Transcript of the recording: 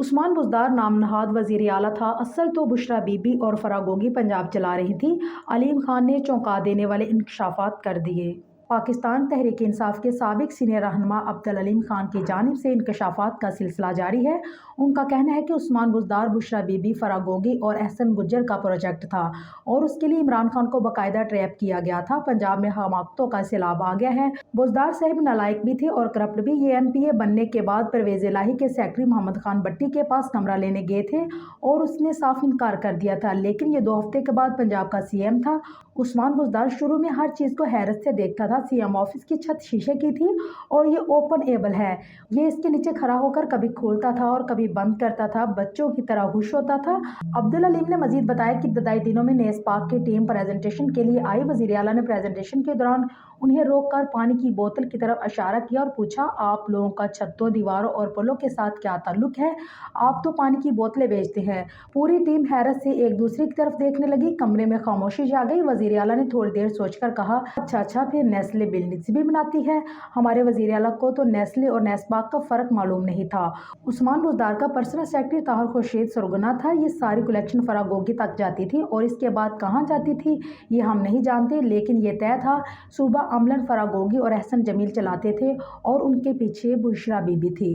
عثمان بزدار نام نہاد وزیر اعلیٰ تھا، اصل تو بشرا بی بی اور فراگوگی پنجاب چلا رہی تھیں۔ علیم خان نے چونکا دینے والے انکشافات کر دیے۔ پاکستان تحریک انصاف کے سابق سینئر رہنما عبدالعلیم خان کی جانب سے انکشافات کا سلسلہ جاری ہے۔ ان کا کہنا ہے کہ عثمان بزدار، بشرا بی بی، فراگوگی اور احسن گجر کا پروجیکٹ تھا اور اس کے لیے عمران خان کو باقاعدہ ٹریپ کیا گیا تھا۔ پنجاب میں حماقتوں کا سیلاب آ گیا ہے۔ بزدار صاحب نالائق بھی تھے اور کرپٹ بھی۔ یہ ایم پی اے بننے کے بعد پرویز الہی کے سیکرٹری محمد خان بٹی کے پاس کمرہ لینے گئے تھے اور اس نے صاف انکار کر دیا تھا، لیکن یہ 2 ہفتے کے بعد پنجاب کا سی ایم تھا۔ عثمان بزدار شروع میں ہر چیز کو حیرت سے دیکھتا تھا۔ سی ایم آفس کی چھت شیشے کی تھی اور یہ اوپن ایبل ہے۔ یہ اس کے نیچے کھڑا ہو کر کبھی کھولتا تھا اور کبھی بند کرتا تھا، بچوں کی طرح خوش ہوتا تھا۔ عبدالعلیم نے مزید بتایا کہ ابتدائی دنوں میں نیز پاک کی ٹیم پریزنٹیشن کے لیے آئی۔ وزیر اعلیٰ نے پریزنٹیشن کے دوران انہیں روک کر پانی کی بوتل کی طرف اشارہ کیا اور پوچھا، آپ لوگوں کا چھتوں، دیواروں اور پلوں کے ساتھ کیا تعلق ہے؟ آپ تو پانی کی بوتلیں بیچتے ہیں۔ پوری ٹیم حیرت سے ایک دوسرے کی طرف دیکھنے لگی۔ کمرے میں خاموشی چھا گئی۔ وزیر اعلیٰ نے تھوڑی دیر سوچ کر کہا، اچھا پھر نیسلے بلڈنگز بھی بناتی ہے؟ ہمارے وزیر اعلیٰ کو تو نیسلے اور نیز پاک کا فرق معلوم نہیں تھا۔ عثمان بزدار کا پرسنل سیکرٹری طاہر خورشید سرغنہ تھا۔ یہ ساری کلیکشن فراگوگی تک جاتی تھی اور اس کے بعد کہاں جاتی تھی یہ ہم نہیں جانتے، لیکن یہ طے تھا صوبہ عملاً فراگوگی اور احسن جمیل چلاتے تھے اور ان کے پیچھے بشرا بی بی تھی۔